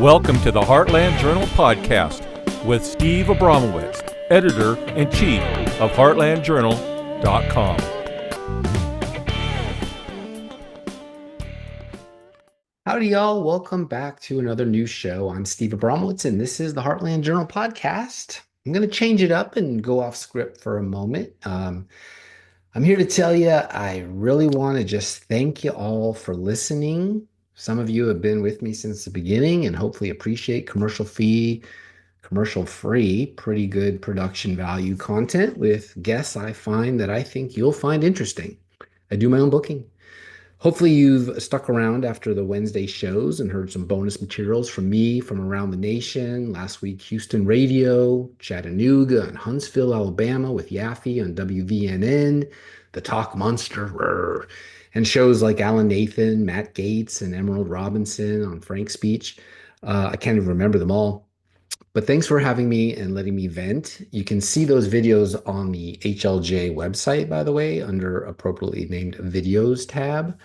Welcome to the Heartland Journal podcast with Steve Abramowitz, editor-in-chief of heartlandjournal.com. Howdy, y'all. Welcome back to another new show. I'm Steve Abramowitz, and this is the Heartland Journal podcast. I'm going to change it up and go off script for a moment. I'm here to tell you, I really want to just thank you all for listening. Some of you have been with me since the beginning and hopefully appreciate commercial-free, pretty good production value content with guests I find that I think you'll find interesting. I do my own booking. Hopefully you've stuck around after the Wednesday shows and heard some bonus materials from me from around the nation. Last week, Houston Radio, Chattanooga, and Huntsville, Alabama with Yaffe on WVNN, The Talk Monster, and shows like Alan Nathan, Matt Gaetz, and Emerald Robinson on Frank's Speech. I can't even remember them all. But thanks for having me and letting me vent. You can see those videos on the HLJ website, by the way, under appropriately named videos tab.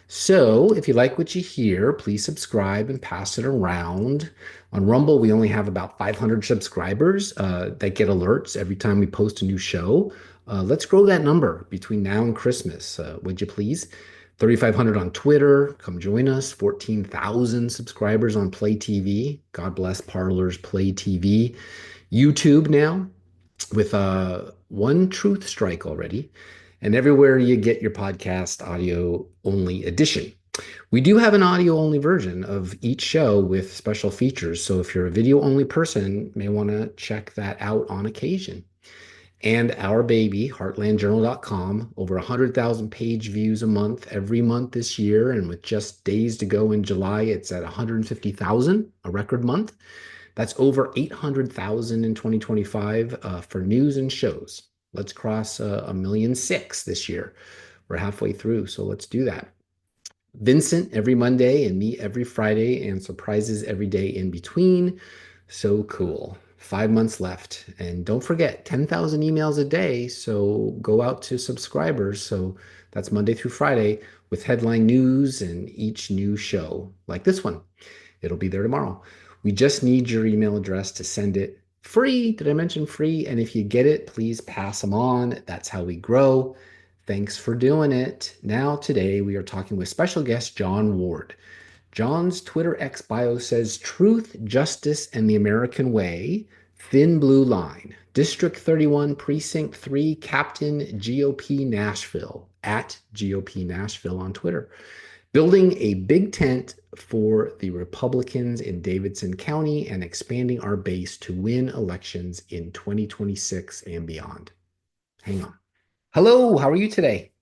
So if you like what you hear, please subscribe and pass it around. On Rumble, we only have about 500 subscribers that get alerts every time we post a new show. Let's grow that number between now and Christmas, would you please? 3,500 on Twitter. Come join us. 14,000 subscribers on Play TV. God bless Parler's Play TV. YouTube now with one truth strike already. And everywhere you get your podcast audio only edition. We do have an audio only version of each show with special features. So if you're a video only person, you may want to check that out on occasion. And our baby, heartlandjournal.com, over 100,000 page views a month, every month this year. And with just days to go in July, it's at 150,000, a record month. That's over 800,000 in 2025 for news and shows. Let's cross 1.6 million this year. We're halfway through, so let's do that. Vincent every Monday and me every Friday and surprises every day in between. So cool. 5 months left. And don't forget, 10,000 emails a day. So go out to subscribers. So that's Monday through Friday with headline news and each new show like this one. It'll be there tomorrow. We just need your email address to send it free. Did I mention free? And if you get it, please pass them on. That's how we grow. Thanks for doing it. Now, today, we are talking with special guest John Ward. John's Twitter X bio says, truth, justice, and the American way, thin blue line, District 31, Precinct 3, Captain GOP Nashville, at GOP Nashville on Twitter. Building a big tent for the Republicans in Davidson County and expanding our base to win elections in 2026 and beyond. Hang on. Hello, how are you today?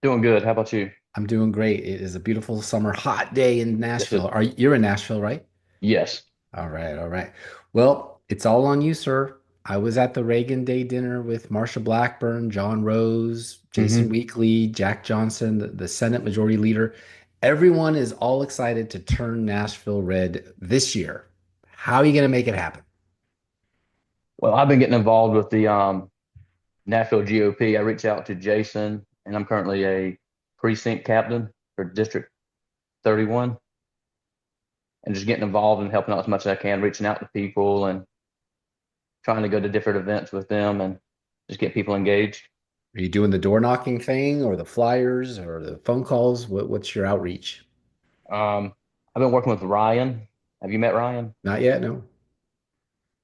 Doing good. How about you? I'm doing great. It is a beautiful summer, hot day in Nashville. You're in Nashville, right? Yes. All right, all right. Well, it's all on you, sir. I was at the Reagan Day dinner with Marsha Blackburn, John Rose, Jason Weakley, Jack Johnson, the Senate Majority Leader. Everyone is all excited to turn Nashville red this year. How are you going to make it happen? Well, I've been getting involved with the Nashville GOP. I reached out to Jason, and I'm currently a precinct captain for District 31, and just getting involved and helping out as much as I can, reaching out to people and trying to go to different events with them and just get people engaged. Are you doing the door knocking thing or the flyers or the phone calls? What's your outreach? I've been working with Ryan. Have you met Ryan? Not yet, no.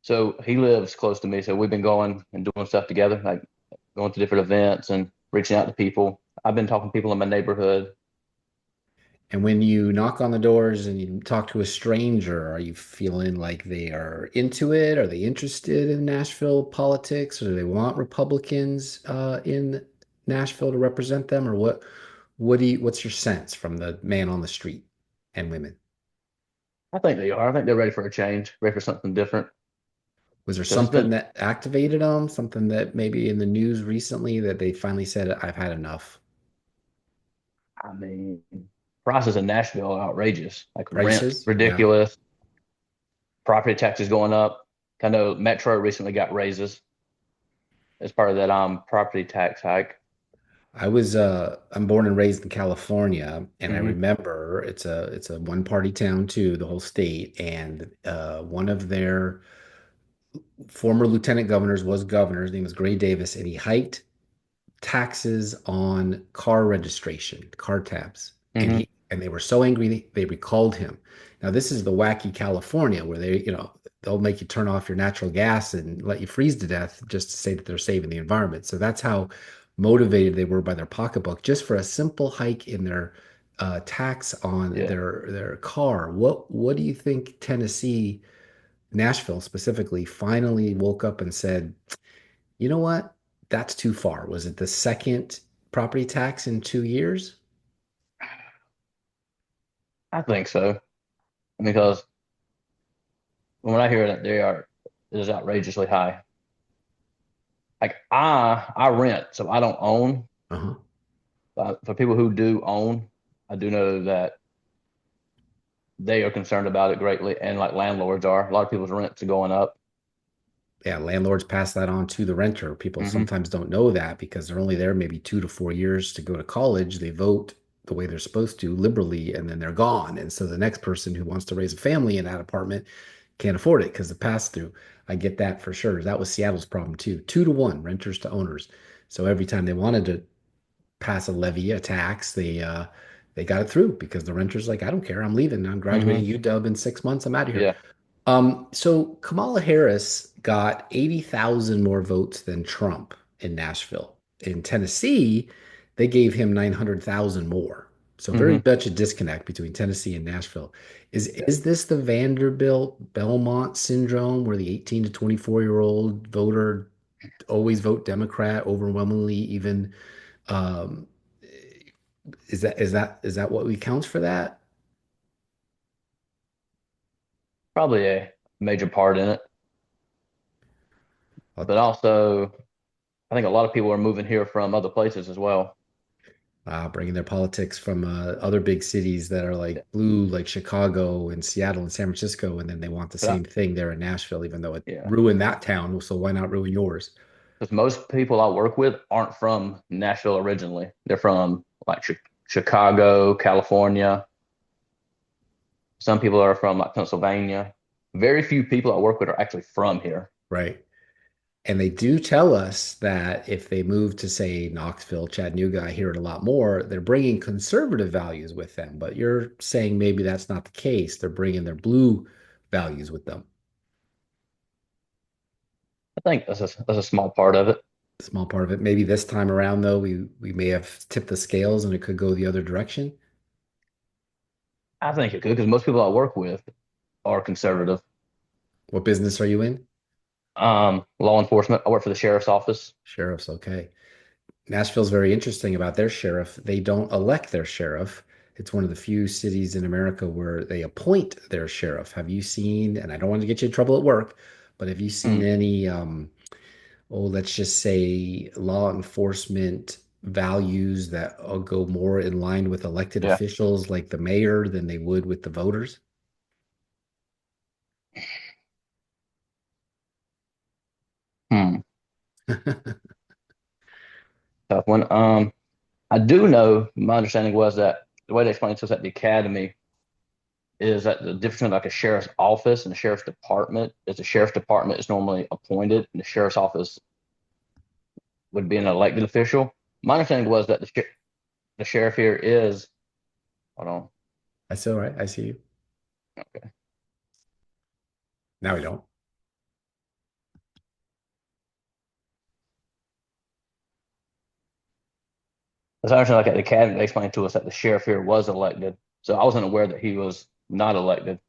So he lives close to me, so we've been going and doing stuff together, like going to different events and reaching out to people. I've been talking to people in my neighborhood. And when you knock on the doors and you talk to a stranger, are you feeling like they are into it? Are they interested in Nashville politics? Or do they want Republicans in Nashville to represent them? Or what's your sense from the man on the street and women? I think they are. I think they're ready for a change, ready for something different. Was there something that activated them? Something that maybe in the news recently that they finally said, I've had enough? I mean, prices in Nashville are outrageous. Like rent, Prices? Yeah. ridiculous. Property taxes going up. I know Metro recently got raises as part of that property tax hike. I'm born and raised in California, and I Hmm. remember it's a one party town too, the whole state, and one of their former lieutenant governors was governor. His name was Gray Davis, and he hiked taxes on car registration, car tabs. And Hmm. they were so angry they recalled him. Now this is the wacky California where they'll make you turn off your natural gas and let you freeze to death just to say that they're saving the environment. So that's how motivated they were by their pocketbook just for a simple hike in their tax on Yeah, their car. What do you think Tennessee, Nashville specifically, finally woke up and said, you know what? That's too far. Was it the second property tax in 2 years? I think so. Because when I hear that it is outrageously high. Like I rent, so I don't own. Uh-huh. But for people who do own, I do know that they are concerned about it greatly, and like landlords are. A lot of people's rents are going up. Yeah, landlords pass that on to the renter. People Hmm. sometimes don't know that because they're only there maybe 2 to 4 years to go to college. They vote the way they're supposed to liberally, and then they're gone. And so the next person who wants to raise a family in that apartment can't afford it because the pass through. I get that for sure. That was Seattle's problem too. 2 to 1 renters to owners. So every time they wanted to pass a levy, a tax, they got it through because the renter's like, I don't care, I'm leaving. I'm Hmm. graduating UW in 6 months. I'm out of here. Yeah, So Kamala Harris got 80,000 more votes than Trump in Nashville. In Tennessee, they gave him 900,000 more. So very hmm, much a disconnect between Tennessee and Nashville. Is yeah. is this the Vanderbilt Belmont syndrome where the 18 to 24-year-old voter always vote Democrat overwhelmingly even um, is that what we counts for that? Probably a major part in it. Uh, But also, I think a lot of people are moving here from other places as well. Bringing their politics from other big cities that are Yeah, like blue, like Chicago and Seattle and San Francisco, and then they want the but same thing there in Nashville, even though it yeah, ruined that town. So why not ruin yours? because most people I work with aren't from Nashville originally. They're from like Chicago, California. Some people are from like Pennsylvania. Very few people I work with are actually from here. Right. And they do tell us that if they move to, say, Knoxville, Chattanooga, I hear it a lot more, they're bringing conservative values with them. But you're saying maybe that's not the case. They're bringing their blue values with them. I think that's a small part of it. Small part of it. Maybe this time around, though, we may have tipped the scales and it could go the other direction. I think it could because most people I work with are conservative. What business are you in? Law enforcement. I work for the sheriff's office. Sheriffs, okay. Nashville's very interesting about their sheriff. They don't elect their sheriff. It's one of the few cities in America where they appoint their sheriff. Have you seen, and I don't want to get you in trouble at work, but have you seen Mm, any, let's just say law enforcement values that go more in line with elected yeah. officials like the mayor than they would with the voters? Hmm. Tough one. I do know. My understanding was that the way they explained it to us at the academy is that the difference between like a sheriff's office and a sheriff's department is the sheriff's department is normally appointed, and the sheriff's office would be an elected official. My understanding was that the sheriff here is. Hold on. I see, all right. I see you. Okay. Now we don't. As I understand, like at the academy, they explained to us that the sheriff here was elected. So I wasn't aware that he was not elected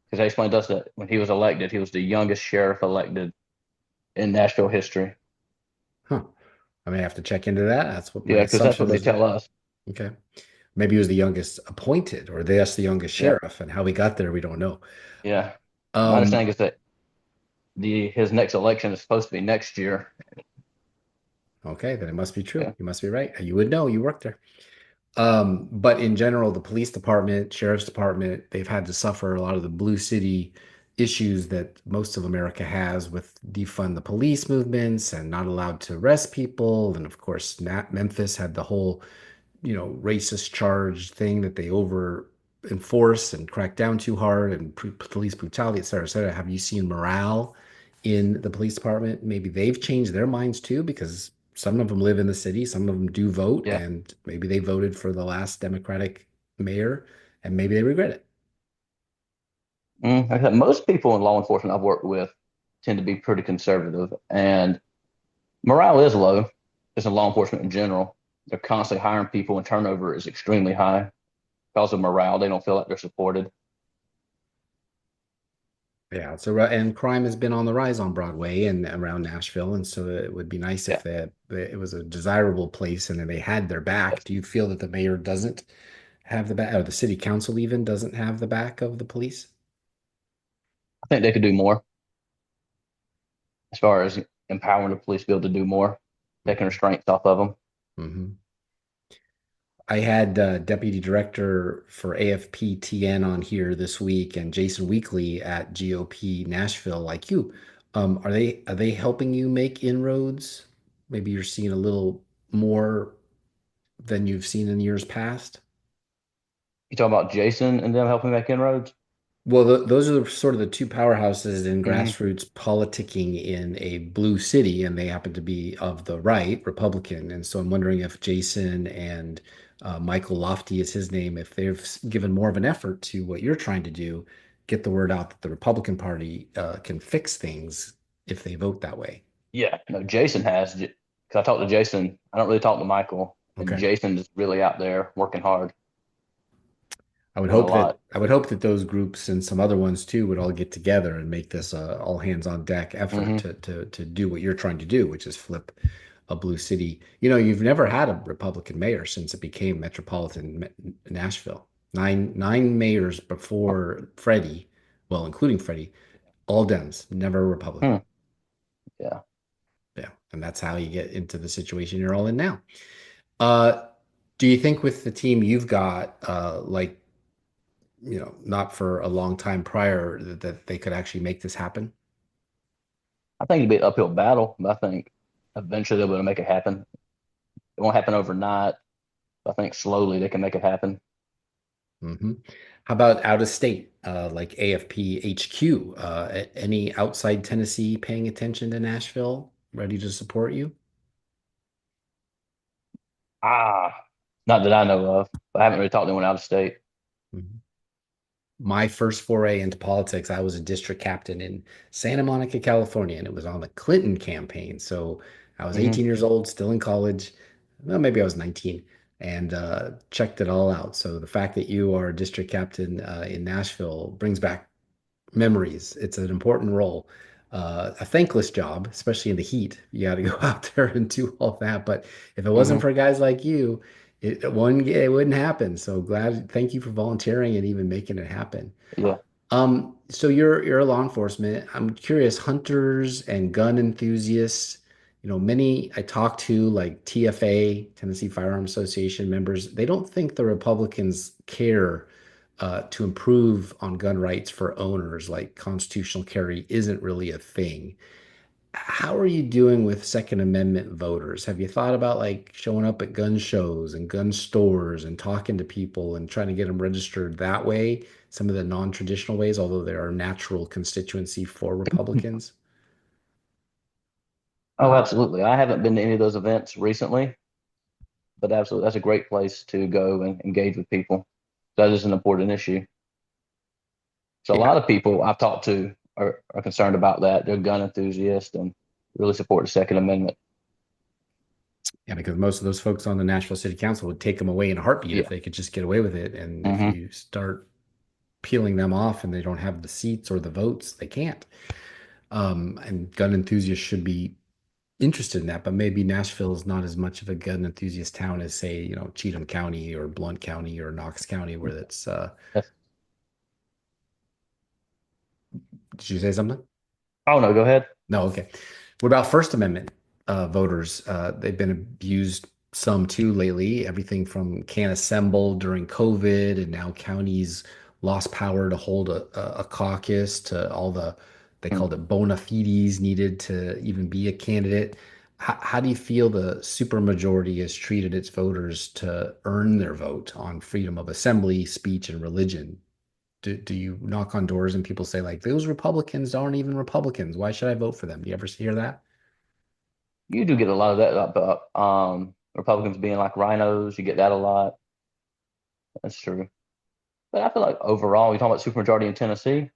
because they explained to us that when he was elected, he was the youngest sheriff elected in Nashville history. Huh. I may have to check into that. That's what my Yeah, because that's assumption what they was. tell us. Okay. Maybe he was the youngest appointed, or that's the youngest Yeah, sheriff, and how he got there, we don't know. yeah. My Um, understanding is that the his next election is supposed to be next year. okay, then it must be true. Yeah. You must be right. You would know, you worked there. But in general, the police department, sheriff's department, they've had to suffer a lot of the blue city issues that most of America has with defund the police movements and not allowed to arrest people. And of course, Memphis had the whole, racist charge thing that they over enforce and crack down too hard and police brutality, et cetera, et cetera. Have you seen morale in the police department? Maybe they've changed their minds too, because some of them live in the city, some of them do vote, Yeah. and maybe they voted for the last Democratic mayor and maybe they regret it. Like I said, most people in law enforcement I've worked with tend to be pretty conservative, and morale is low, just in law enforcement in general. They're constantly hiring people, and turnover is extremely high because of morale. They don't feel like they're supported. Yeah, and crime has been on the rise on Broadway and around Nashville, and so it would be nice Yeah. if it was a desirable place and then they had their back. Yes. Do you feel that the mayor doesn't have the back, or the city council even doesn't have the back of the police? I think they could do more as far as empowering the police to be able to do more, taking restraints off of them. Mm-hmm. I had Deputy Director for AFPTN on here this week, and Jason Weekly at GOP Nashville, like you. Are they helping you make inroads? Maybe you're seeing a little more than you've seen in years past. You talk about Jason and them helping make inroads? Well, those are sort of the two powerhouses in Hmm. grassroots politicking in a blue city, and they happen to be of the right, Republican. And so I'm wondering if Jason and Michael Lofty is his name, if they've given more of an effort to what you're trying to do, get the word out that the Republican Party can fix things if they vote that way. Yeah, no, Jason has, because I talked to Jason. I don't really talk to Michael, and Okay. Jason is really out there working hard, doing a lot. I would hope that those groups and some other ones too would all get together and make this a all hands on deck effort Hmm. to do what you're trying to do, which is flip a blue city. You've never had a Republican mayor since it became Nashville. Nine mayors before Freddie, well, including Freddie, all Dems, never a Republican. Hmm. Yeah, Yeah, and that's how you get into the situation you're all in now. Uh, do you think with the team you've got, like not for a long time prior that they could actually make this happen? I think it'd be an uphill battle, but I think eventually they'll be able to make it happen. It won't happen overnight. But I think slowly they can make it happen. Hmm. How about out of state, like AFP HQ? Any outside Tennessee paying attention to Nashville, ready to support you? Ah, not that I know of. I haven't really talked to anyone out of state. Mhm. My first foray into politics, I was a district captain in Santa Monica, California, and it was on the Clinton campaign. So I was Hmm. 18 years old, still in college. Well, maybe I was 19, and checked it all out. So the fact that you are a district captain in Nashville brings back memories. It's an important role, a thankless job, especially in the heat. You got to go out there and do all that. But if it wasn't Hmm. for guys like you, it wouldn't happen. So glad, thank you for volunteering and even making it happen. Yeah. So you're a law enforcement. I'm curious, hunters and gun enthusiasts, many I talk to, like TFA, Tennessee Firearms Association members, they don't think the Republicans care to improve on gun rights for owners, like constitutional carry isn't really a thing. How are you doing with Second Amendment voters? Have you thought about like showing up at gun shows and gun stores and talking to people and trying to get them registered that way? Some of the non-traditional ways, although they are natural constituency for Republicans. Oh, absolutely. I haven't been to any of those events recently, but absolutely, that's a great place to go and engage with people. That is an important issue. So a Yeah. lot of people I've talked to are concerned about that. They're gun enthusiasts and really support the Second Amendment. Yeah, because most of those folks on the Nashville City Council would take them away in a heartbeat if Yeah. they could just get away with it. And if Hmm. you start peeling them off and they don't have the seats or the votes, they can't. And gun enthusiasts should be interested in that, but maybe Nashville is not as much of a gun enthusiast town as, say, Cheatham County or Blount County or Knox County, where that's. That's, Did you say something? oh no, go ahead. No, okay. What about First Amendment voters? They've been abused some too lately. Everything from can't assemble during COVID, and now counties lost power to hold a caucus, to all they Mm. called it bona fides needed to even be a candidate. How do you feel the supermajority has treated its voters to earn their vote on freedom of assembly, speech, and religion? Do you knock on doors and people say like those Republicans aren't even Republicans? Why should I vote for them? Do you ever hear that? You do get a lot of that about Republicans being like rhinos. You get that a lot. That's true. But I feel like overall, you're talking about supermajority in Tennessee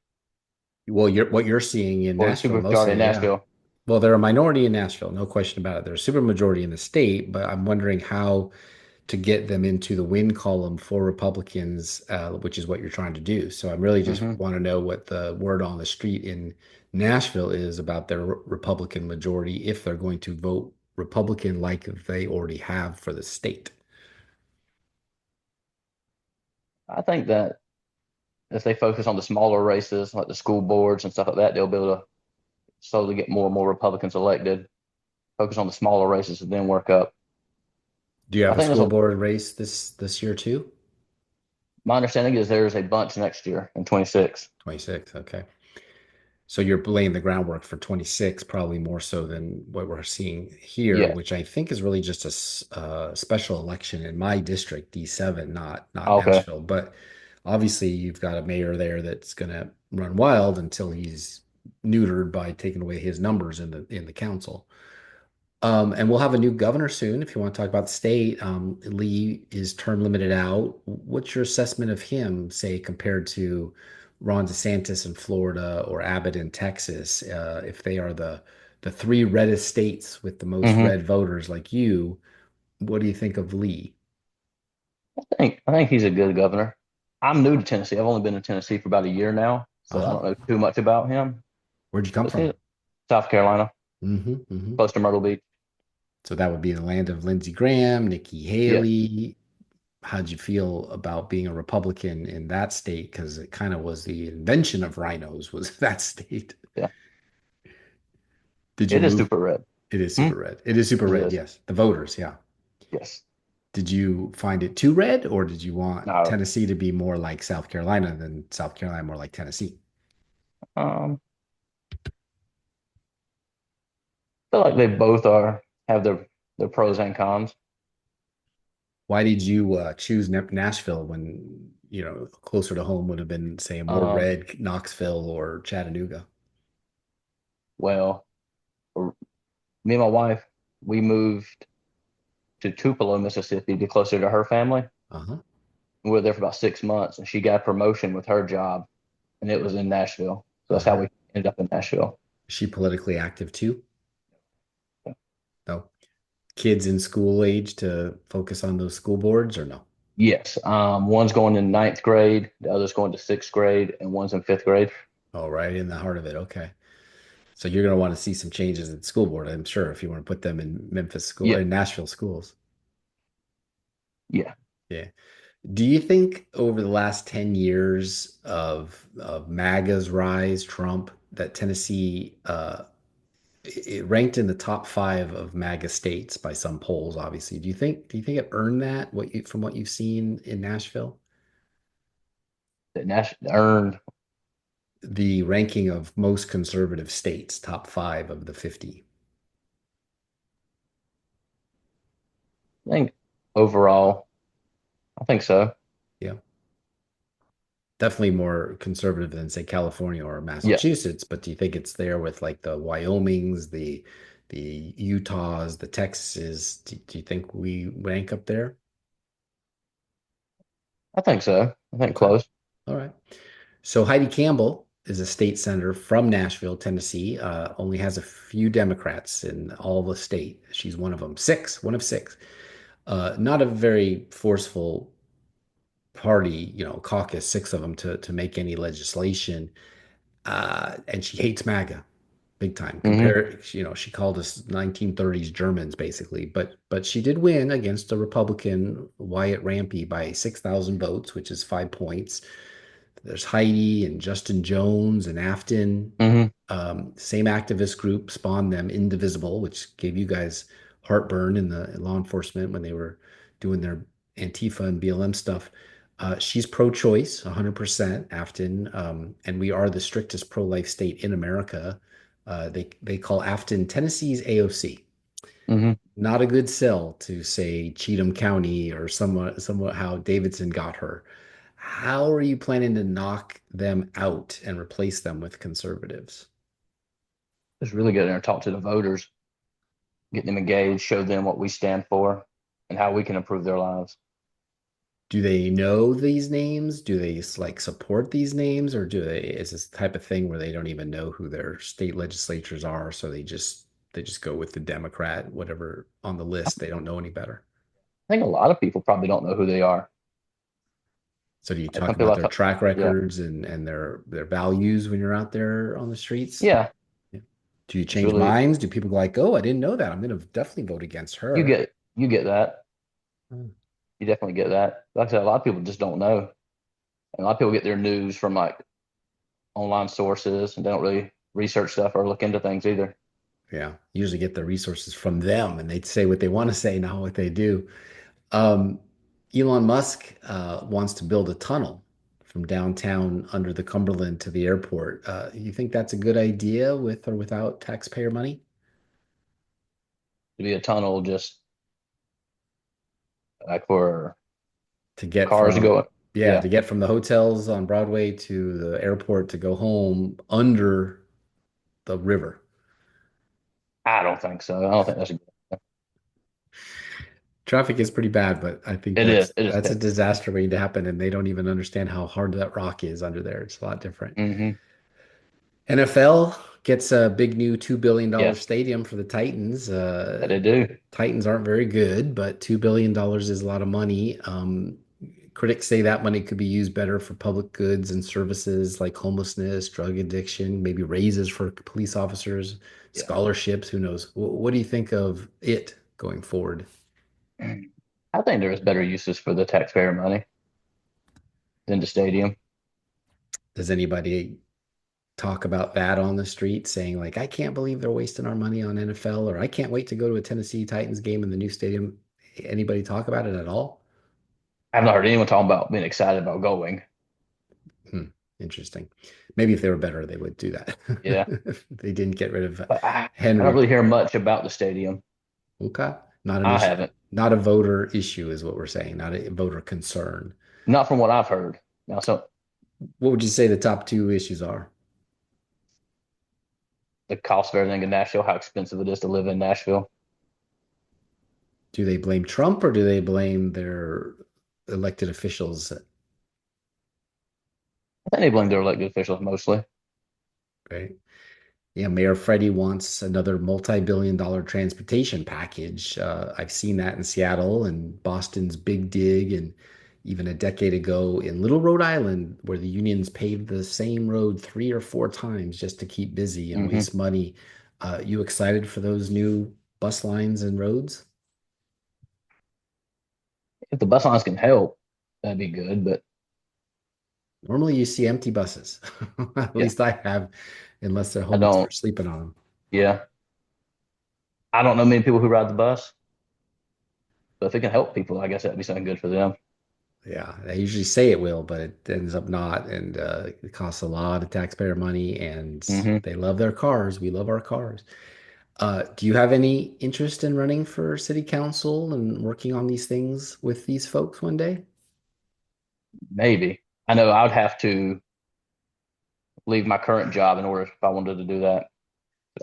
Well, what you're seeing in or Nashville supermajority in mostly, yeah. Nashville. Well, they're a minority in Nashville, no question about it. They're a supermajority in the state, but I'm wondering how to get them into the win column for Republicans, which is what you're trying to do. So I really just Hmm. want to know what the word on the street in Nashville is about their Republican majority if they're going to vote Republican like they already have for the state. I think that if they focus on the smaller races, like the school boards and stuff like that, they'll be able to slowly get more and more Republicans elected. Focus on the smaller races and then work up. Do you I have a think there's school a board race this year too? my understanding is there's a bunch next year in 26. 26, okay. So you're laying the groundwork for 26, probably more so than what we're seeing here, Yeah. which I think is really just special election in my district, D7, not Okay. Nashville. But obviously, you've got a mayor there that's going to run wild until he's neutered by taking away his numbers in the council. And we'll have a new governor soon. If you want to talk about the state, Lee is term limited out. What's your assessment of him, say, compared to Ron DeSantis in Florida or Abbott in Texas? If they are the three reddest states with the most Hmm. red voters like you, what do you think of Lee? I think he's a good governor. I'm new to Tennessee. I've only been in Tennessee for about a year now, so I Uh-huh. don't know too much about him. Where'd you come But see, from? South Carolina, Hmm. close to Myrtle Beach. So that would be the land of Lindsey Graham, Nikki Yeah, Haley. How'd you feel about being a Republican in that state? Because it kind of was the invention of rhinos, was that state. yeah. Did you It is move? super red. It is Hmm? super red. It is super It red, is. yes. The voters, yeah. Yes. Did you find it too red, or did you want No. Tennessee to be more like South Carolina than South Carolina more like Tennessee? Um, I feel like they both are have their pros and cons. Why did you choose Nashville when, closer to home would have been, say, a more Um, red Knoxville or Chattanooga? well, for me and my wife, we moved to Tupelo, Mississippi, to be closer to her family. Uh-huh. We were there for about 6 months, and she got a promotion with her job, and it was in Nashville. So that's how Uh-huh. we ended up in Nashville. Is she politically active too? No. Kids in school age to focus on those school boards or no? Yes. One's going in ninth grade, the other's going to sixth grade, and one's in fifth grade. Oh, right in the heart of it. Okay. So you're going to want to see some changes at the school board, I'm sure, if you want to put them in Memphis school Yeah. in Nashville schools. Yeah. Yeah. Do you think over the last 10 years of MAGA's rise, Trump, that Tennessee it ranked in the top five of MAGA states by some polls, obviously. Do you think it earned that from what you've seen in Nashville? The Nash earned, The ranking of most conservative states, top five of the 50. I think overall, I think so. Yeah. Definitely more conservative than say California or Yeah. Massachusetts, but do you think it's there with like the Wyomings, the Utahs, the Texases? Do you think we rank up there? I think so. I think Okay. close. All right. So Heidi Campbell is a state senator from Nashville, Tennessee. Only has a few Democrats in all the state. She's one of them. One of six. Not a very forceful party, caucus, six of them to make any legislation. And she hates MAGA big time. Hmm. She called us 1930s Germans basically, but she did win against a Republican, Wyatt Rampey, by 6,000 votes, which is 5 points. There's Heidi and Justin Jones and Afton. Hmm. Same activist group spawned them Indivisible, which gave you guys heartburn in the law enforcement when they were doing their Antifa and BLM stuff. She's pro-choice, 100%, Afton, and we are the strictest pro-life state in America. They call Afton Tennessee's AOC. Hmm. Not a good sell to say Cheatham County or somewhat how Davidson got her. How are you planning to knock them out and replace them with conservatives? Just really get in there and talk to the voters, get them engaged, show them what we stand for and how we can improve their lives. Do they know these names? Do they like support these names, or is this the type of thing where they don't even know who their state legislatures are, so they just go with the Democrat, whatever on the list, they don't know any better. I think a lot of people probably don't know who they are. So do you Like talk some people about I their talk, track yeah, records and their values when you're out there on the streets? yeah, Yeah. Do you it's change really minds? Do people go like, "Oh, I didn't know that. I'm going to definitely vote against her." you get that. Hmm. You definitely get that. Like I said, a lot of people just don't know. And a lot of people get their news from like online sources and they don't really research stuff or look into things either. Yeah, usually get the resources from them, and they say what they want to say, not what they do. Um, Elon Musk wants to build a tunnel from downtown under the Cumberland to the airport. You think that's a good idea with or without taxpayer money To be a tunnel just like for to get cars to from, go. yeah, Yeah, to get from the hotels on Broadway to the airport to go home under the river? I don't think so. I don't think that's a good. Traffic is pretty bad, but I think It is. It is. that's a disaster waiting to happen, and they don't even understand how hard that rock is under there. It's a lot different. Mm-hmm. NFL gets a big new $2 billion Yes, stadium for the Titans. that they do. Titans aren't very good, but $2 billion is a lot of money. Critics say that money could be used better for public goods and services like homelessness, drug addiction, maybe raises for police officers, Yeah. scholarships. Who knows? What do you think of it going forward? I think there's better uses for the taxpayer money than the stadium. Does anybody talk about that on the street, saying like, "I can't believe they're wasting our money on NFL," or "I can't wait to go to a Tennessee Titans game in the new stadium"? Anybody talk about it at all? I've not heard anyone talking about being excited about going. Hmm, interesting. Maybe if they were better, they would do that. Yeah, If they didn't get rid of but I don't Henry. really hear much about the stadium. Okay. Not an I issue, haven't, not a voter issue is what we're saying, not a voter concern. not from what I've heard. Now, so What would you say the top two issues are? the cost of everything in Nashville, how expensive it is to live in Nashville. Do they blame Trump or do they blame their elected officials? I think they blame their elected officials mostly. Right. Yeah, Mayor Freddie wants another multi-billion-dollar transportation package. I've seen that in Seattle and Boston's Big Dig, and even a decade ago in Little Rhode Island, where the unions paved the same road 3 or 4 times just to keep busy and Hmm. waste money. You excited for those new bus lines and roads? If the bus lines can help, that'd be good. But Normally, you see empty buses. At yeah, least I have, unless they're I homeless for don't. sleeping on them. Yeah, I don't know many people who ride the bus. But if it can help people, I guess that'd be something good for them. Yeah, they usually say it will, but it ends up not, and it costs a lot of taxpayer money. And Hmm. they love their cars. We love our cars. Do you have any interest in running for city council and working on these things with these folks one day? Maybe. I know I would have to leave my current job in order if I wanted to do that.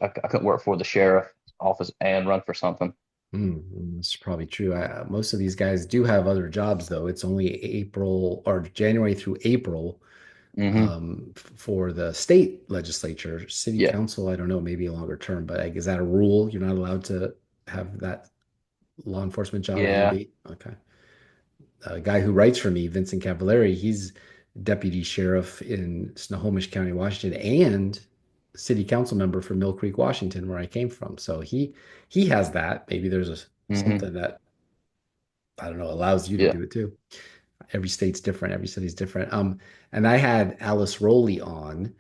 I couldn't work for the sheriff's office and run for something. That's probably true. Most of these guys do have other jobs, though. It's only April or January through April Hmm. for the state legislature. City Yeah. council, I don't know, maybe a longer term, but is that a rule? You're not allowed to have that law enforcement job A and Yeah. B? Okay. A guy who writes for me, Vincent Cavallari, he's deputy sheriff in Snohomish County, Washington, and city council member for Mill Creek, Washington, where I came from. So he has that. Maybe there's Hmm. something that I don't know allows you to Yeah. do it too. Every state's different. Every city's different. And I had Alice Rowley on.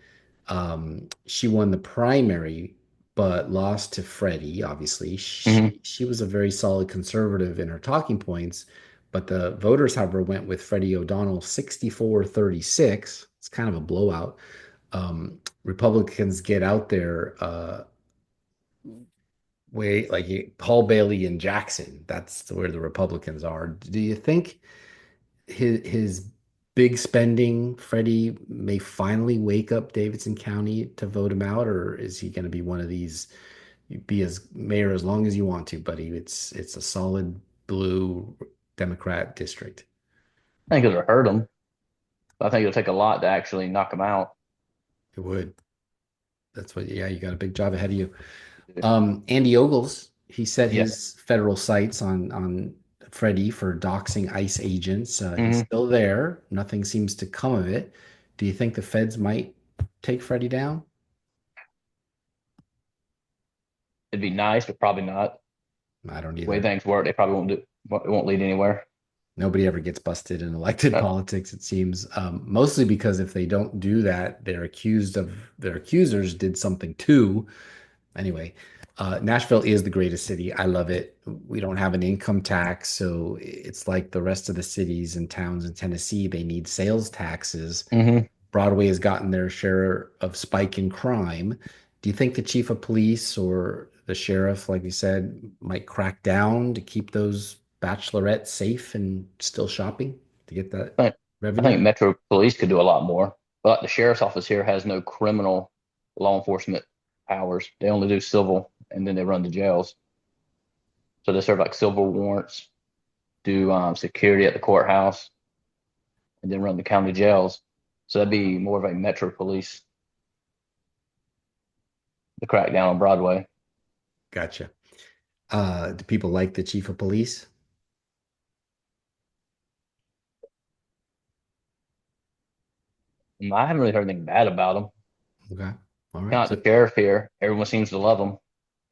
She won the primary, but lost to Freddie. Obviously, Hmm. she was a very solid conservative in her talking points, But the voters, however, went with Freddie O'Donnell 64-36. It's kind of a blowout. Republicans get out there way like Paul Bailey and Jackson. That's where the Republicans are. Do you think his big spending, Freddie, may finally wake up Davidson County to vote him out, or is he going to be one of these? You be as mayor as long as you want to, buddy. It's a solid blue Democrat district. I think it'll hurt them. I think it'll take a lot to actually knock them out. It would. That's what. Yeah, you got a big job ahead of you. Andy Ogles, he set Yeah. his federal sights on Freddie for doxing ICE agents. He's Hmm. still there. Nothing seems to come of it. Do you think the feds might take Freddie down? It'd be nice, but probably not. I don't The way either. things work, they probably won't do. It won't lead anywhere. Nobody ever gets busted in elected No. politics, it seems. Mostly because if they don't do that, their accusers did something too. Anyway, Nashville is the greatest city. I love it. We don't have an income tax, so it's like the rest of the cities and towns in Tennessee. They need sales taxes. Hmm. Broadway has gotten their share of spike in crime. Do you think the chief of police or the sheriff, like you said, might crack down to keep those bachelorettes safe and still shopping to get that I think, I revenue? think Metro Police could do a lot more. But like the sheriff's office here has no criminal law enforcement powers. They only do civil, and then they run the jails. So they serve like civil warrants, do security at the courthouse, and then run the county jails. So that'd be more of a Metro Police the crackdown on Broadway. Gotcha. Do people like the chief of police? And I haven't really heard anything bad about them. Okay. All right. Kind of So, like the sheriff here, everyone seems to love them.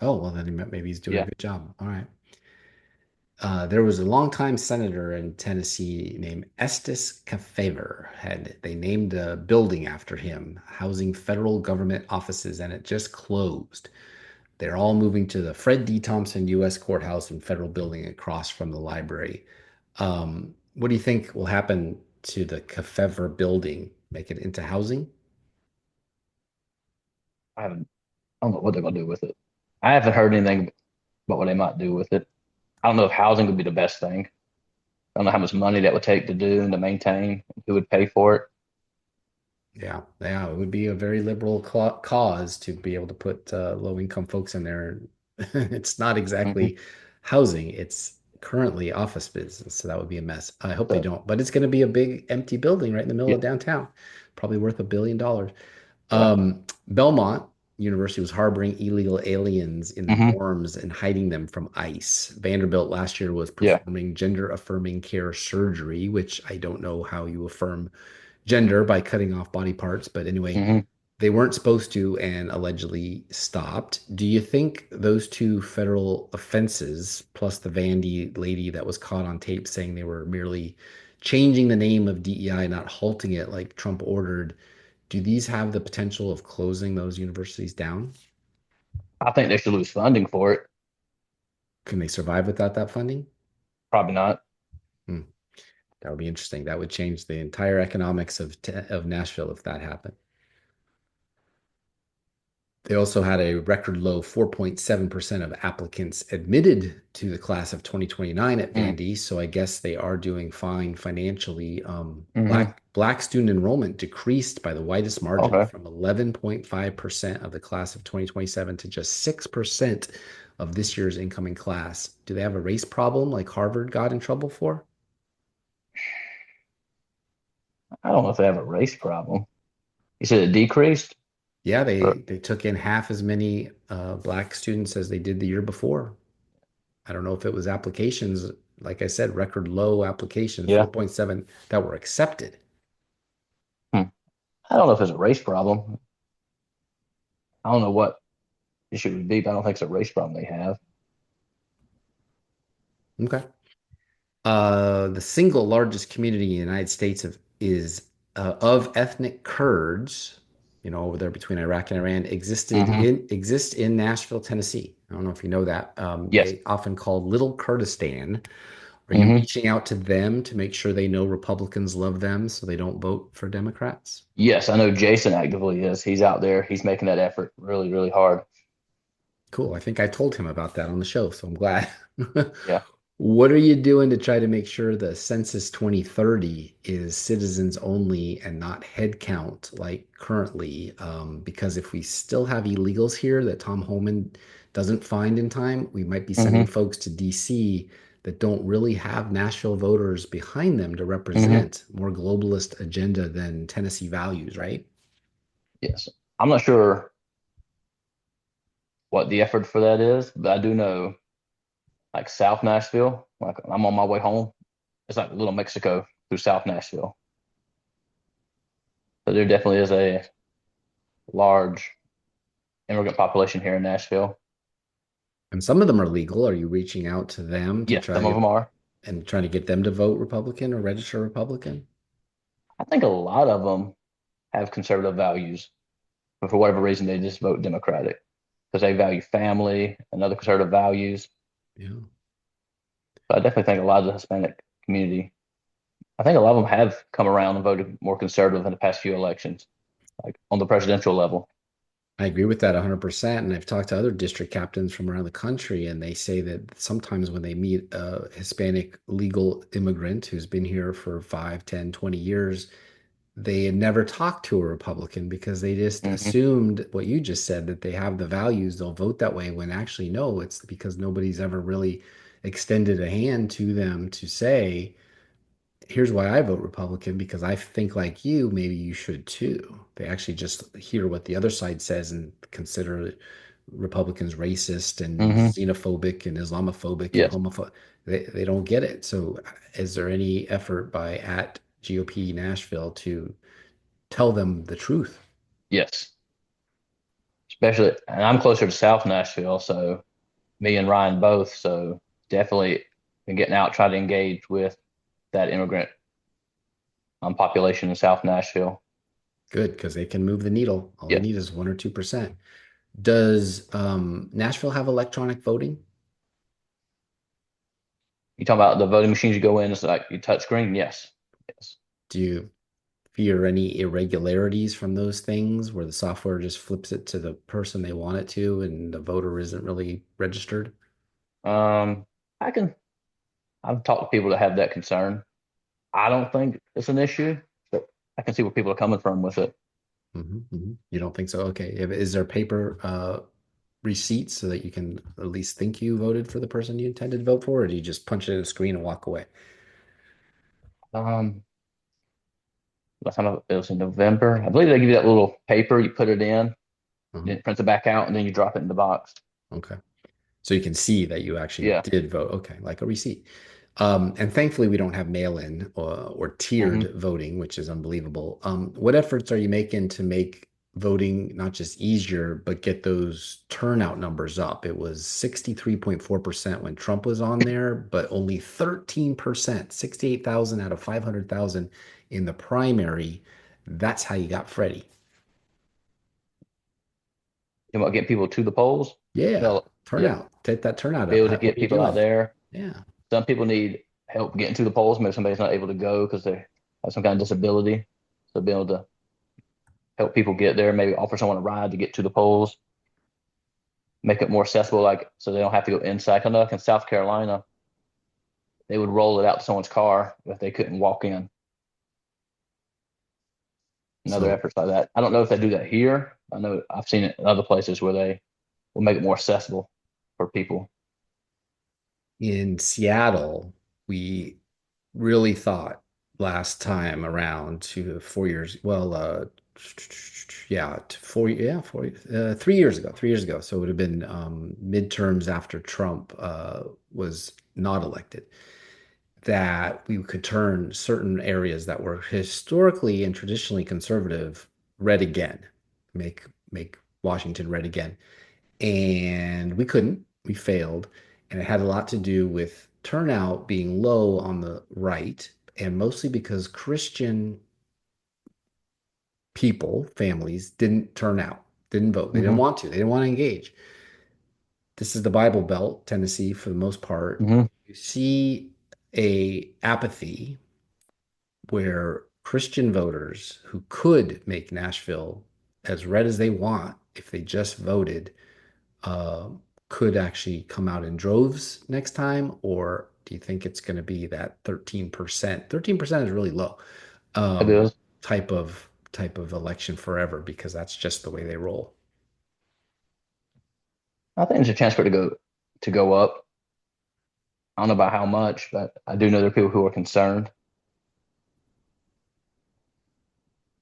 oh, well, then maybe he's doing a Yeah. good job. All right. There was a longtime senator in Tennessee named Estes Kefauver. They named a building after him, housing federal government offices, and it just closed. They're all moving to the Fred D. Thompson U.S. Courthouse and Federal Building across from the library. What do you think will happen to the Kefauver building? Make it into housing? I don't know what they're gonna do with it. I haven't heard anything about what they might do with it. I don't know if housing would be the best thing. I don't know how much money that would take to do and to maintain, who would pay for it. Yeah, yeah, it would be a very liberal cause to be able to put low-income folks in there. It's not Hmm. exactly housing, it's currently office business, so that would be a mess. I hope they So don't, but it's going to be a big empty building right in the middle yeah, of downtown, probably worth $1 billion. yeah. Belmont University was harboring illegal aliens in the Hmm. dorms and hiding them from ICE. Vanderbilt last year was Yeah. performing gender-affirming care surgery, which I don't know how you affirm gender by cutting off body parts, but anyway, Hmm. they weren't supposed to and allegedly stopped. Do you think those two federal offenses, plus the Vandy lady that was caught on tape saying they were merely changing the name of DEI, not halting it like Trump ordered, do these have the potential of closing those universities down? I think they should lose funding for it. Can they survive without that funding? Probably not. Hmm, that would be interesting. That would change the entire economics of Nashville if that happened. They also had a record low 4.7% of applicants admitted to the class of 2029 at Mm. Vandy. So I guess they are doing fine financially. Hmm. Black student enrollment decreased by the widest margin Okay. from 11.5% of the class of 2027 to just 6% of this year's incoming class. Do they have a race problem like Harvard got in trouble for? I don't know if they have a race problem. You said it decreased? Yeah, Or, they took in half as many black students as they did the year before. I don't know if it was applications, like I said, record low applications, yeah. 4.7 that were accepted. Hmm. I don't know if it's a race problem. I don't know what issue it would be, but I don't think it's a race problem they have. Okay. The single largest community in the United States of ethnic Kurds, over there between Iraq and Iran, Hmm. exists in Nashville, Tennessee. I don't know if you know that. Yes. They often called Little Kurdistan. Are you Hmm. reaching out to them to make sure they know Republicans love them so they don't vote for Democrats? Yes, I know Jason actively is. He's out there. He's making that effort really, really hard. Cool. I think I told him about that on the show, so I'm glad. Yeah. What are you doing to try to make sure the Census 2030 is citizens only and not head count like currently? Because if we still have illegals here that Tom Homan doesn't find in time, we might be sending Hmm. folks to DC that don't really have Nashville voters behind them to Hmm. represent more globalist agenda than Tennessee values, right? Yes. I'm not sure what the effort for that is, but I do know like South Nashville, like I'm on my way home. It's like little Mexico through South Nashville. So there definitely is a large immigrant population here in Nashville. And some of them are legal. Are you reaching out to them to Yes, some of try them are. and trying to get them to vote Republican or register Republican? I think a lot of them have conservative values, but for whatever reason, they just vote Democratic because they value family and other conservative values. Yeah. But I definitely think a lot of the Hispanic community, I think a lot of them have come around and voted more conservative in the past few elections, like on the presidential level. I agree with that 100%. And I've talked to other district captains from around the country, and they say that sometimes when they meet a Hispanic legal immigrant who's been here for 5, 10, 20 years, they had never talked to a Republican because they just Hmm. assumed what you just said, that they have the values, they'll vote that way, when actually, no, it's because nobody's ever really extended a hand to them to say, here's why I vote Republican, because I think like you, maybe you should too. They actually just hear what the other side says and consider Republicans racist and Hmm. xenophobic and Islamophobic and Yes, homophobic. They don't get it. So is there any effort by at GOP Nashville to tell them the truth? yes. Especially, and I'm closer to South Nashville, so me and Ryan both. So definitely been getting out, trying to engage with that immigrant population in South Nashville. Good, because they can move the needle. All they Yes. need is 1 or 2%. Does Nashville have electronic voting? You talking about the voting machines you go in, it's like you touch screen? Yes. Yes. Do you fear any irregularities from those things where the software just flips it to the person they want it to and the voter isn't really registered? Um, I can, I've talked to people that have that concern. I don't think it's an issue, but I can see where people are coming from with it. You don't think so? Okay. Is there paper receipts so that you can at least think you voted for the person you intended to vote for, or do you just punch it in a screen and walk away? Um, last time it was in November. I believe they give you that little paper, you put it in, Uh-huh. then it prints it back out, and then you drop it in the box. Okay. So you can see that you actually Yeah. did vote. Okay, like a receipt. And thankfully, we don't have mail-in or Hmm. tiered voting, which is unbelievable. What efforts are you making to make voting not just easier, but get those turnout numbers up? It was 63.4% when Trump was on there, but only 13%, 68,000 out of 500,000 in the primary. That's how you got Freddie. You want to get people to the polls? Yeah, Well, yeah, turnout. Take that turnout be up. able to What get are you people out doing? there. Yeah. Some people need help getting to the polls. Maybe somebody's not able to go because they have some kind of disability. So be able to help people get there, maybe offer someone a ride to get to the polls, make it more accessible, like so they don't have to go inside. I know like in South Carolina, they would roll it out to someone's car if they couldn't walk in. And other So efforts like that. I don't know if they do that here. I know I've seen it in other places where they will make it more accessible for people. in Seattle, we really thought last time around to 4 years, well, yeah, to 3 years ago, 3 years ago. So it would have been midterms after Trump was not elected, that we could turn certain areas that were historically and traditionally conservative red again, make Washington red again, and we couldn't. We failed, and it had a lot to do with turnout being low on the right, and mostly because Christian people, families, didn't turn out, didn't vote. They didn't Hmm. want to. They didn't want to engage. This is the Bible Belt, Tennessee, for the most part. Hmm. You see a apathy where Christian voters who could make Nashville as red as they want if they just voted uh, could actually come out in droves next time? Or do you think it's going to be that 13%? 13% is really low It um, is. type of election forever because that's just the way they roll. I think there's a chance for it to go up. I don't know about how much, but I do know there are people who are concerned.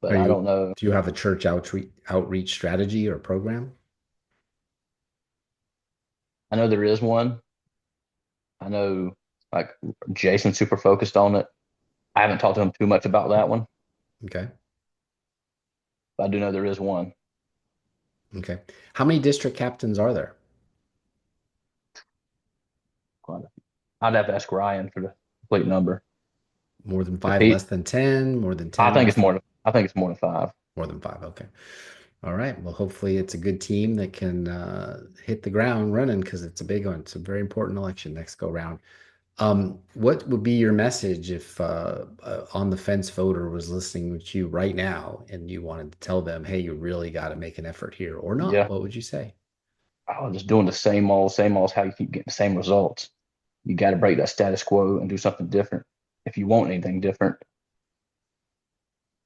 But Are I you don't know. do you have a church outreach strategy or program? I know there is one. I know like Jason's super focused on it. I haven't talked to him too much about that one, Okay. but I do know there is one. Okay. How many district captains are there? I'd have to ask Ryan for the complete number. More than If five, he, less than 10, more than I 10, think less it's more than than I think it's more than five. more than five. Okay. All right. Well, hopefully it's a good team that can hit the ground running because it's a big one. It's a very important election next go round. What would be your message if on the fence voter was listening to you right now and you wanted to tell them, hey, you really got to make an effort here or not? Yeah. What would you say? Oh, just doing the same old is how you keep getting the same results. You got to break that status quo and do something different if you want anything different.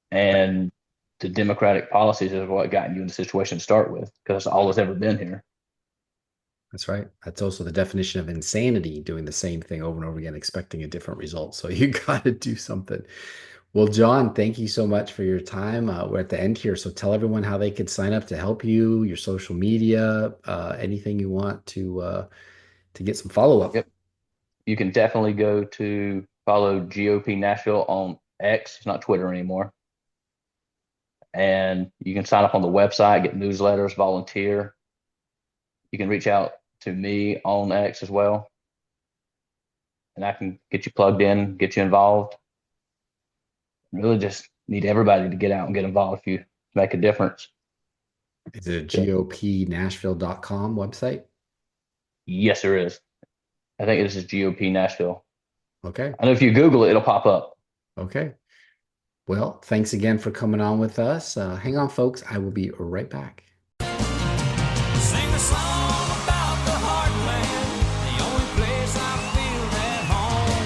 And the democratic policies is what got you in the situation to start with, because that's all that's ever been here. That's right. That's also the definition of insanity, doing the same thing over and over again, expecting a different result. So you got to do something. Well, John, thank you so much for your time. We're at the end here, so tell everyone how they could sign up to help you, your social media, anything you want to get some follow up. Yep. You can definitely go to follow GOP Nashville on X. It's not Twitter anymore. And you can sign up on the website, get newsletters, volunteer. You can reach out to me on X as well, and I can get you plugged in, get you involved. Really just need everybody to get out and get involved if you make a difference. Is it a GOPNashville.com website? Yes, there is. I think this is GOP Nashville. Okay. I know if you Google it, it'll pop up. Okay. Well, thanks again for coming on with us. Hang on, folks. I will be right back. Sing a song about the heartland, the only place I feel at home.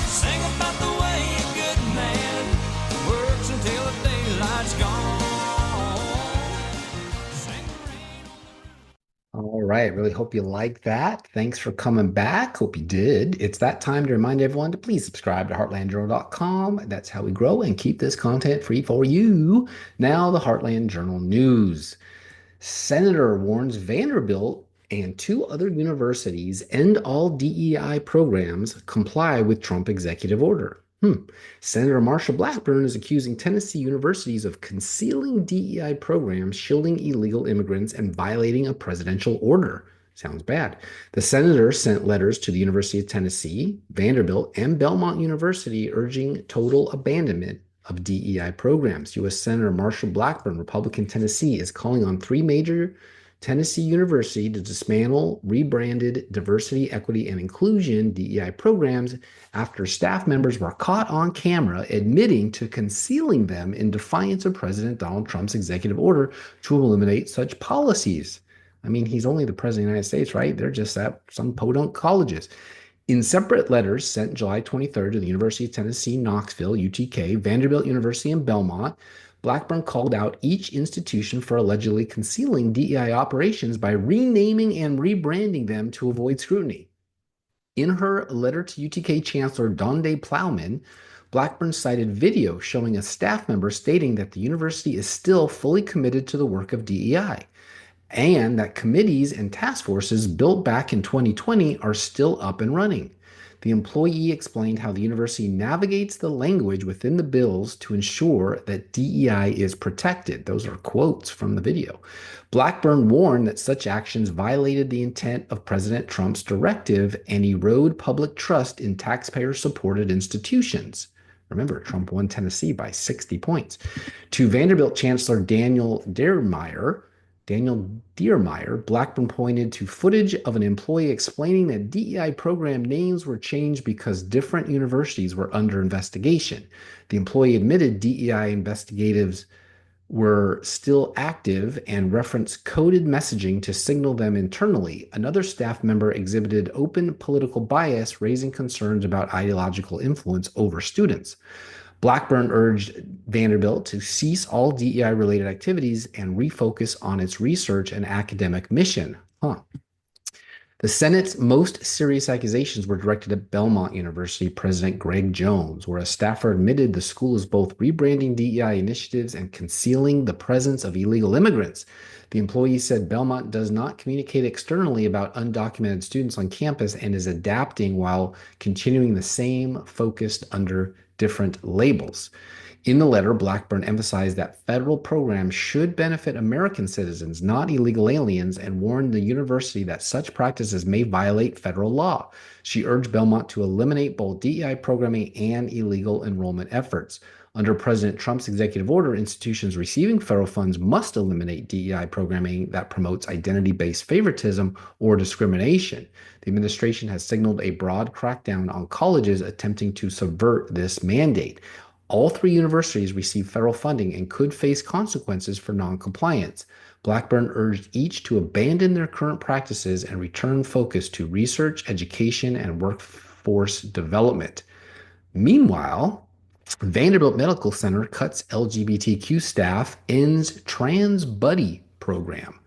Sing about the way a good man works until the daylight's gone. Sing the rain on the roof. All right. Really hope you like that. Thanks for coming back. Hope you did. It's that time to remind everyone to please subscribe to heartlandjournal.com. That's how we grow and keep this content free for you. Now, the Heartland Journal news. Senator warns Vanderbilt and two other universities end all DEI programs, comply with Trump executive order. Senator Marsha Blackburn is accusing Tennessee universities of concealing DEI programs, shielding illegal immigrants, and violating a presidential order. Sounds bad. The senator sent letters to the University of Tennessee, Vanderbilt, and Belmont University urging total abandonment of DEI programs. U.S. Senator Marsha Blackburn, Republican Tennessee, is calling on three major Tennessee universities to dismantle rebranded diversity, equity, and inclusion DEI programs after staff members were caught on camera admitting to concealing them in defiance of President Donald Trump's executive order to eliminate such policies. I mean, he's only the president of the United States, right? They're just at some podunk colleges. In separate letters sent July 23rd to the University of Tennessee, Knoxville, UTK, Vanderbilt University, and Belmont, Blackburn called out each institution for allegedly concealing DEI operations by renaming and rebranding them to avoid scrutiny. In her letter to UTK Chancellor Donde Plowman, Blackburn cited video showing a staff member stating that the university is still fully committed to the work of DEI and that committees and task forces built back in 2020 are still up and running. The employee explained how the university navigates the language within the bills to ensure that DEI is protected. Those are quotes from the video. Blackburn warned that such actions violated the intent of President Trump's directive and erode public trust in taxpayer-supported institutions. Remember, Trump won Tennessee by 60 points. To Vanderbilt Chancellor Daniel Daniel Diermeyer, Blackburn pointed to footage of an employee explaining that DEI program names were changed because different universities were under investigation. The employee admitted DEI investigatives were still active and referenced coded messaging to signal them internally. Another staff member exhibited open political bias, raising concerns about ideological influence over students. Blackburn urged Vanderbilt to cease all DEI-related activities and refocus on its research and academic mission. The Senate's most serious accusations were directed at Belmont University President Greg Jones, where a staffer admitted the school is both rebranding DEI initiatives and concealing the presence of illegal immigrants. The employee said Belmont does not communicate externally about undocumented students on campus and is adapting while continuing the same focused under different labels. In the letter, Blackburn emphasized that federal programs should benefit American citizens, not illegal aliens, and warned the university that such practices may violate federal law. She urged Belmont to eliminate both DEI programming and illegal enrollment efforts. Under President Trump's executive order, institutions receiving federal funds must eliminate DEI programming that promotes identity-based favoritism or discrimination. The administration has signaled a broad crackdown on colleges attempting to subvert this mandate. All three universities receive federal funding and could face consequences for noncompliance. Blackburn urged each to abandon their current practices and return focus to research, education, and workforce development. Meanwhile, Vanderbilt Medical Center cuts LGBTQ staff, ends Trans Buddy program.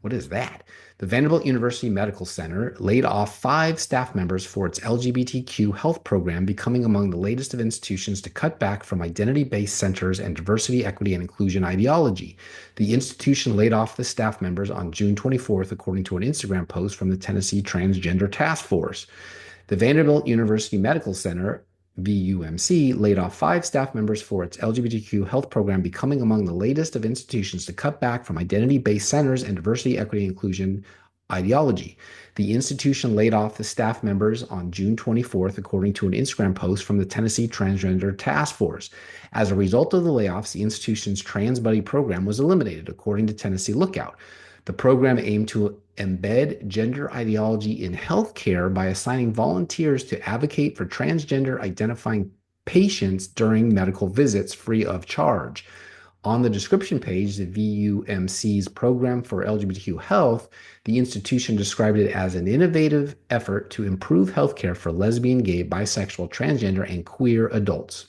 What is that? The Vanderbilt University Medical Center laid off 5 staff members for its LGBTQ health program, becoming among the latest of institutions to cut back from identity-based centers and diversity, equity, and inclusion ideology. The institution laid off the staff members on June 24th, according to an Instagram post from the Tennessee Transgender Task Force. The Vanderbilt University Medical Center, VUMC, laid off 5 staff members for its LGBTQ health program, becoming among the latest of institutions to cut back from identity-based centers and diversity, equity, and inclusion ideology. The institution laid off the staff members on June 24th, according to an Instagram post from the Tennessee Transgender Task Force. As a result of the layoffs, the institution's Trans Buddy program was eliminated, according to Tennessee Lookout. The program aimed to embed gender ideology in healthcare by assigning volunteers to advocate for transgender identifying patients during medical visits free of charge. On the description page, the VUMC's program for LGBTQ health, the institution described it as an innovative effort to improve healthcare for lesbian, gay, bisexual, transgender, and queer adults.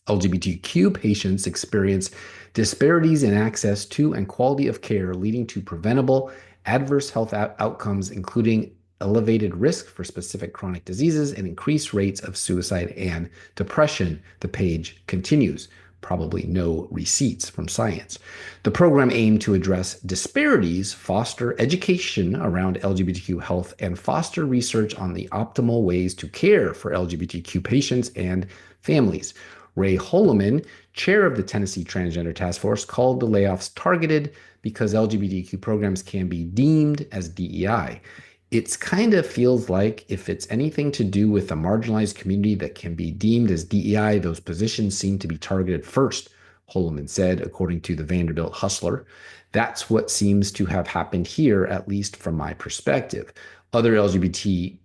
LGBTQ patients experience disparities in access to and quality of care, leading to preventable adverse health outcomes, including elevated risk for specific chronic diseases and increased rates of suicide and depression. The page continues. Probably no receipts from science. The program aimed to address disparities, foster education around LGBTQ health, and foster research on the optimal ways to care for LGBTQ patients and families. Ray Holloman, chair of the Tennessee Transgender Task Force, called the layoffs targeted because LGBTQ programs can be deemed as DEI. It kind of feels like if it's anything to do with a marginalized community that can be deemed as DEI, those positions seem to be targeted first, Holloman said, according to the Vanderbilt Hustler. That's what seems to have happened here, at least from my perspective. Other LGBT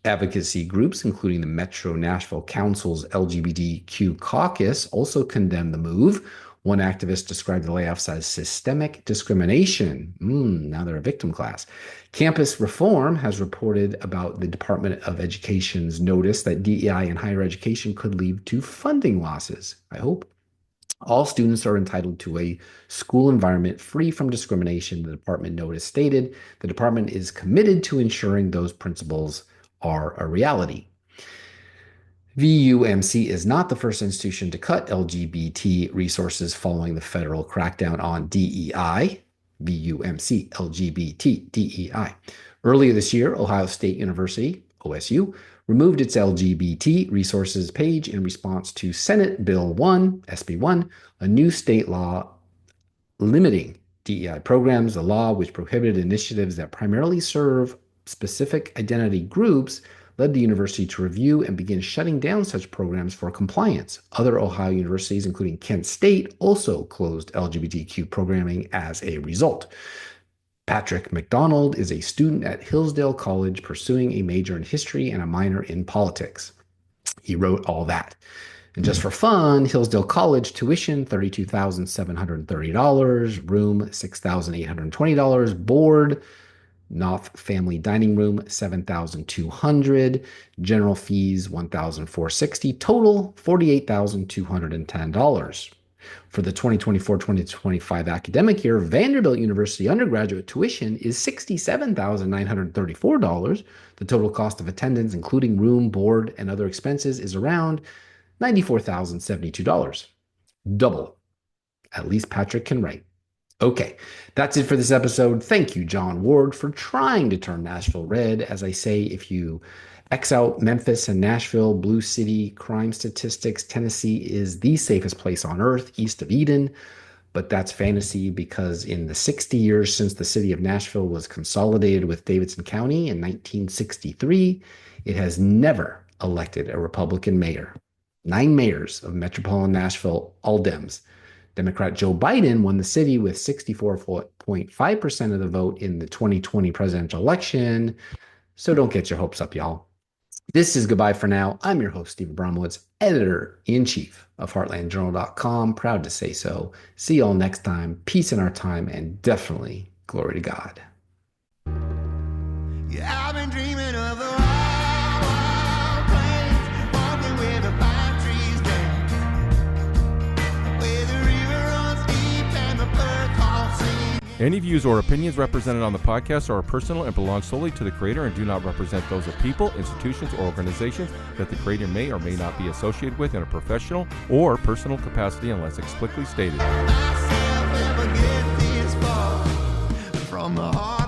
advocacy groups, including the Metro Nashville Council's LGBTQ caucus, also condemned the move. One activist described the layoffs as systemic discrimination. Now they're a victim class. Campus Reform has reported about the Department of Education's notice that DEI in higher education could lead to funding losses. I hope. All students are entitled to a school environment free from discrimination, the department notice stated. The department is committed to ensuring those principles are a reality. VUMC is not the first institution to cut LGBT resources following the federal crackdown on DEI. VUMC, LGBT, DEI. Earlier this year, Ohio State University, OSU, removed its LGBT resources page in response to Senate Bill 1, SB 1, a new state law limiting DEI programs. The law, which prohibited initiatives that primarily serve specific identity groups, led the university to review and begin shutting down such programs for compliance. Other Ohio universities, including Kent State, also closed LGBTQ programming as a result. Patrick McDonald is a student at Hillsdale College pursuing a major in history and a minor in politics. He wrote all that. And just for fun, Hillsdale College tuition, $32,730, room, $6,820, board, Knopf family dining room, $7,200, general fees, $1,460, total, $48,210. For the 2024-2025 academic year, Vanderbilt University undergraduate tuition is $67,934. The total cost of attendance, including room, board, and other expenses, is around $94,072. Double. At least Patrick can write. Okay, that's it for this episode. Thank you, John Ward, for trying to turn Nashville red. As I say, if you X out Memphis and Nashville, Blue City, crime statistics, Tennessee is the safest place on earth east of Eden. But that's fantasy because in the 60 years since the city of Nashville was consolidated with Davidson County in 1963, it has never elected a Republican mayor. 9 mayors of metropolitan Nashville, all Dems. Democrat Joe Biden won the city with 64.5% of the vote in the 2020 presidential election. So don't get your hopes up, y'all. This is goodbye for now. I'm your host, Steve Abramowitz, editor-in-chief of HeartlandJournal.com. Proud to say so. See y'all next time. Peace in our time, and definitely glory to God. Yeah, I've been dreaming of the wild, wild plains, walking where the pine trees dance, where the river runs deep and the birds all sing. Any views or opinions represented on the podcast are personal and belong solely to the creator and do not represent those of people, institutions, or organizations that the creator may or may not be associated with in a professional or personal capacity unless explicitly stated. Myself never get this far from the heart.